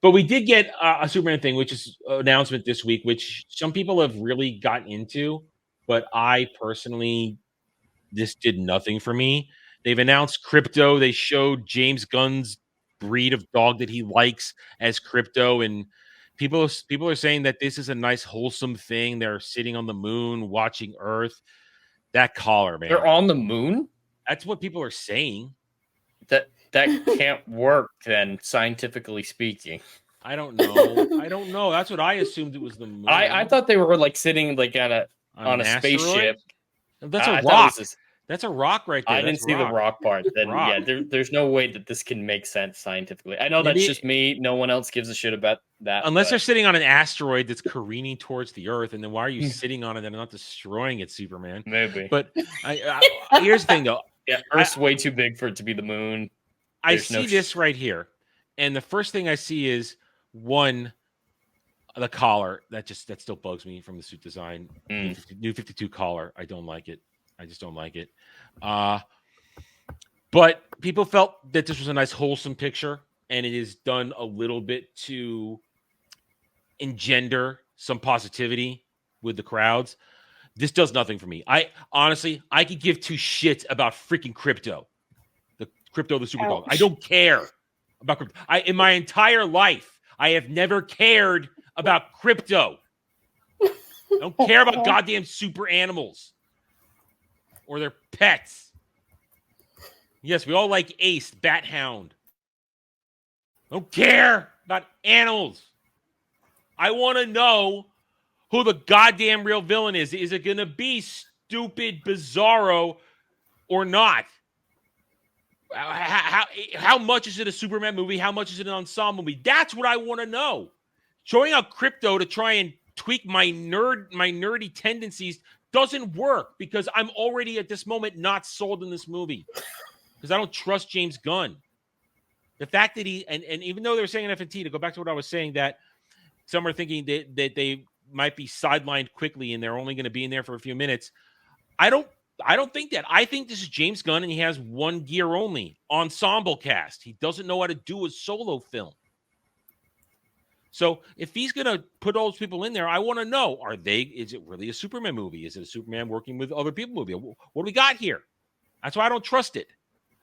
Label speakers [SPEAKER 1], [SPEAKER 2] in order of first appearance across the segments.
[SPEAKER 1] But we did get a Superman thing, which is an announcement this week, which some people have really gotten into, but I personally, this did nothing for me. They've announced Crypto. They showed James Gunn's breed of dog that he likes as Crypto, and people are saying that this is a nice, wholesome thing. They're sitting on the moon, watching Earth. That collar, man.
[SPEAKER 2] They're on the moon?
[SPEAKER 1] That's what people are saying.
[SPEAKER 2] That can't work then, scientifically speaking.
[SPEAKER 1] I don't know. That's what I assumed it was the moon.
[SPEAKER 2] I thought they were like sitting like on a spaceship.
[SPEAKER 1] That's a rock. That's a rock right there.
[SPEAKER 2] I didn't see the rock part. Then yeah, there's no way that this can make sense scientifically. I know that's just me. No one else gives a shit about that.
[SPEAKER 1] Unless they're sitting on an asteroid that's careening towards the Earth, and then why are you sitting on it and not destroying it, Superman?
[SPEAKER 2] Maybe.
[SPEAKER 1] But here's the thing, though.
[SPEAKER 2] Yeah, Earth's way too big for it to be the moon.
[SPEAKER 1] I see this right here, and the first thing I see is one, the collar. That still bugs me from the suit design. New 52 collar. I don't like it. I just don't like it. But people felt that this was a nice, wholesome picture, and it is done a little bit to engender some positivity with the crowds. This does nothing for me. I could give two shits about freaking Crypto. The super dog. I don't care about Crypto. In my entire life, I have never cared about Crypto. I don't care about goddamn super animals or their pets. Yes, we all like Ace, Bat Hound. I don't care about animals. I want to know who the goddamn real villain is. Is it going to be stupid Bizarro or not? How much is it a Superman movie? How much is it an ensemble movie? That's what I want to know. Showing out Crypto to try and tweak my nerdy tendencies doesn't work because I'm already at this moment not sold in this movie because I don't trust James Gunn. The fact that he and even though they were saying an FNT, to go back to what I was saying, that some are thinking that they might be sidelined quickly and they're only going to be in there for a few minutes. I don't think that. I think this is James Gunn and he has one gear only, ensemble cast. He doesn't know how to do a solo film. So if he's going to put all those people in there, I want to know, is it really a Superman movie? Is it a Superman working with other people movie? What do we got here? That's why I don't trust it.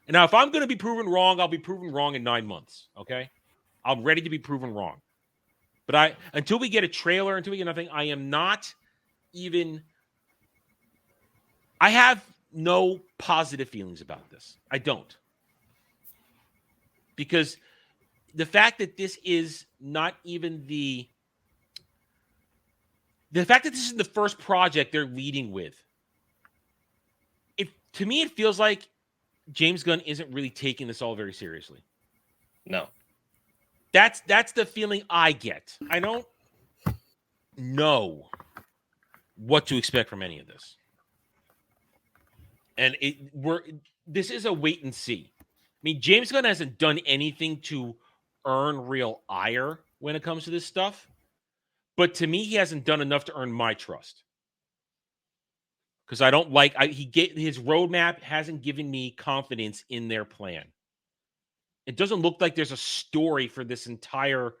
[SPEAKER 1] And now if I'm going to be proven wrong, I'll be proven wrong in 9 months. Okay. I'm ready to be proven wrong. But until we get a trailer, until we get nothing, I am not even, I have no positive feelings about this. I don't. Because the fact that this is not even the fact that this is the first project they're leading with, to me, it feels like James Gunn isn't really taking this all very seriously.
[SPEAKER 2] No.
[SPEAKER 1] That's the feeling I get. I don't know what to expect from any of this. And this is a wait and see. I mean, James Gunn hasn't done anything to earn real ire when it comes to this stuff. But to me, he hasn't done enough to earn my trust. Because I don't like his roadmap hasn't given me confidence in their plan. It doesn't look like there's a story for this entire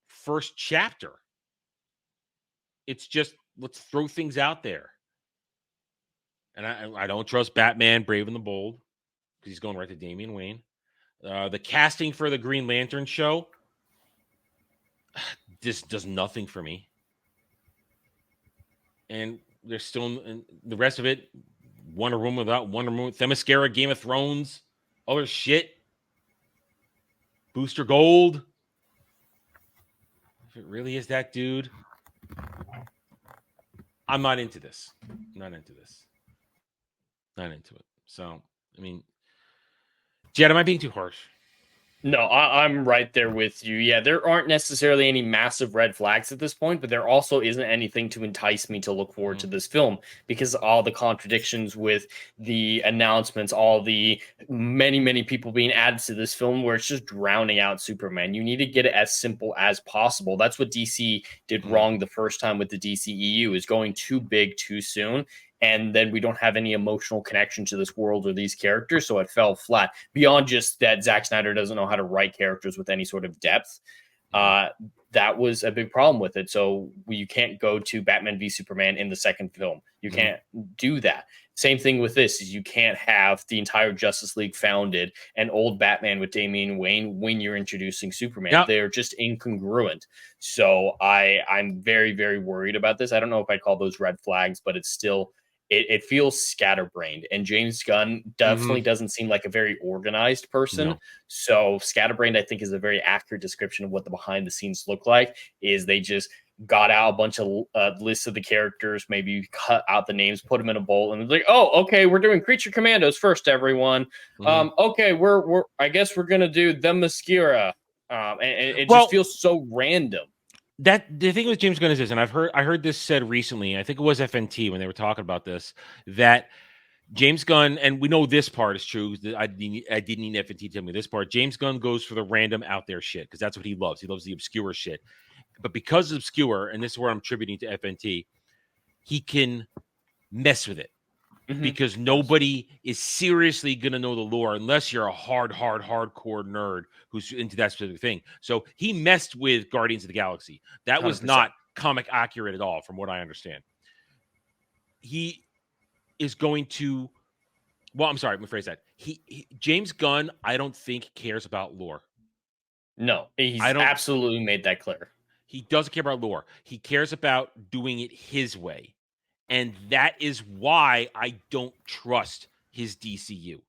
[SPEAKER 1] first chapter. It's just, let's throw things out there. And I don't trust Batman, Brave and the Bold, because he's going right to Damian Wayne. The casting for the Green Lantern show, this does nothing for me. And there's still the rest of it, Wonder Woman without Wonder Woman, Themyscira, Game of Thrones, other shit. Booster Gold. If it really is that dude, I'm not into this. Not into it. So, I mean, Jed, am I being too harsh?
[SPEAKER 2] No, I'm right there with you. Yeah, there aren't necessarily any massive red flags at this point, but there also isn't anything to entice me to look forward to this film because all the contradictions with the announcements, all the many people being added to this film where it's just drowning out Superman. You need to get it as simple as possible. That's what DC did wrong the first time with the DCEU, is going too big too soon. and then we don't have any emotional connection to this world or these characters, so it fell flat. Beyond just that Zack Snyder doesn't know how to write characters with any sort of depth, that was a big problem with it. So you can't go to Batman v Superman in the second film. You can't do that. Same thing with this, is you can't have the entire Justice League founded and old Batman with Damian Wayne when you're introducing Superman.
[SPEAKER 1] Yep.
[SPEAKER 2] They're just incongruent. So I'm very, very worried about this. I don't know if I'd call those red flags, but it's still, it feels scatterbrained. And James Gunn definitely doesn't seem like a very organized person.
[SPEAKER 1] No.
[SPEAKER 2] So scatterbrained, I think, is a very accurate description of what the behind the scenes look like. Is they just got out a bunch of lists of the characters, maybe cut out the names, put them in a bowl, and it's like, oh, okay, we're doing Creature Commandos first, everyone. Okay, we're I guess we're gonna do the Mascara. And it just feels so random.
[SPEAKER 1] That the thing with James Gunn is this, and I heard this said recently. I think it was FNT when they were talking about this, that James Gunn, and we know this part is true. I didn't need FNT to tell me this part. James Gunn goes for the random out there shit because that's what he loves. He loves the obscure shit. But because it's obscure, and this is where I'm attributing to FNT, he can mess with it because nobody is seriously going to know the lore unless you're a hardcore nerd who's into that specific thing. So he messed with Guardians of the Galaxy. That was
[SPEAKER 2] 100%.
[SPEAKER 1] not comic accurate at all, from what I understand. He is going to, well, I'm sorry, let me phrase that. James Gunn, I don't think cares about lore.
[SPEAKER 2] No, he's absolutely made that clear.
[SPEAKER 1] He doesn't care about lore. He cares about doing it his way. And that is why I don't trust his DCU.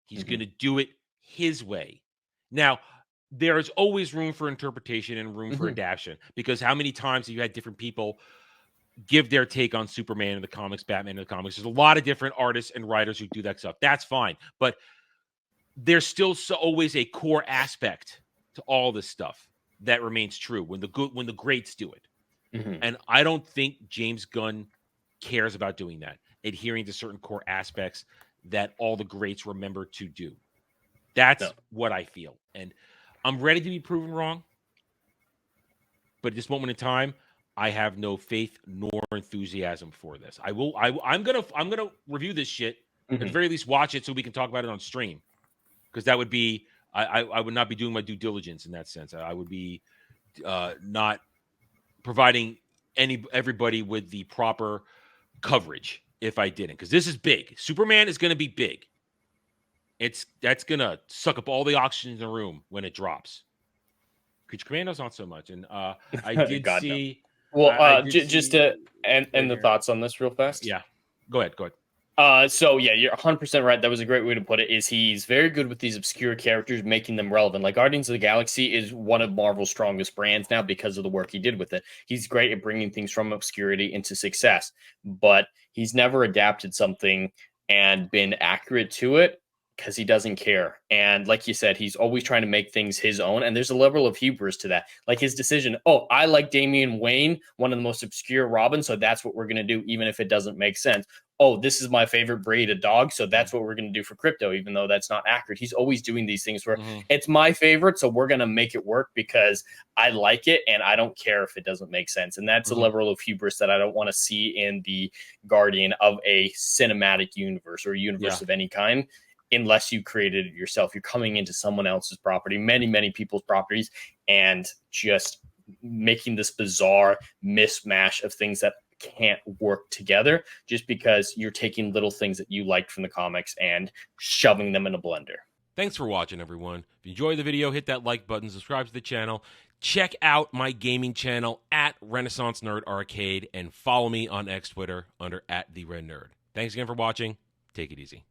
[SPEAKER 1] He's going to do it his way. Now, there is always room for interpretation and room for adaptation, because how many times have you had different people give their take on Superman in the comics, Batman in the comics? There's a lot of different artists and writers who do that stuff. That's fine. But there's still always a core aspect to all this stuff that remains true when the greats do it. And I don't think James Gunn cares about doing that, adhering to certain core aspects that all the greats remember to do. That's what I feel. And I'm ready to be proven wrong. But at this moment in time, I have no faith nor enthusiasm for this. I'm gonna review this shit, at the very least watch it so we can talk about it on stream. Because that would be, I would not be doing my due diligence in that sense. I would be not providing everybody with the proper coverage if I didn't. Because this is big. Superman is going to be big. That's going to suck up all the oxygen in the room when it drops. Creature Commandos, not so much. And I did see...
[SPEAKER 2] No. Well, just to end the thoughts on this real fast.
[SPEAKER 1] Yeah. Go ahead.
[SPEAKER 2] So yeah, you're 100% right. That was a great way to put it. Is he's very good with these obscure characters, making them relevant. Like Guardians of the Galaxy is one of Marvel's strongest brands now because of the work he did with it. He's great at bringing things from obscurity into success, but he's never adapted something and been accurate to it because he doesn't care. And like you said, he's always trying to make things his own. And there's a level of hubris to that. Like his decision, oh, I like Damian Wayne, one of the most obscure Robins, so that's what we're going to do, even if it doesn't make sense. Oh, this is my favorite breed of dog, so that's what we're going to do for Crypto, even though that's not accurate. He's always doing these things where it's my favorite, so we're going to make it work because I like it, and I don't care if it doesn't make sense. And that's a level of hubris that I don't want to see in the Guardian of a cinematic universe or a universe of any kind, unless you created it yourself. You're coming into someone else's property, many people's properties, and just making this bizarre mishmash of things that can't work together just because you're taking little things that you liked from the comics and shoving them in a blender.
[SPEAKER 1] Thanks for watching, everyone. If you enjoyed the video, hit that like button, subscribe to the channel, check out my gaming channel at Renaissance Nerd Arcade, and follow me on X Twitter under @TheRedNerd. Thanks again for watching. Take it easy.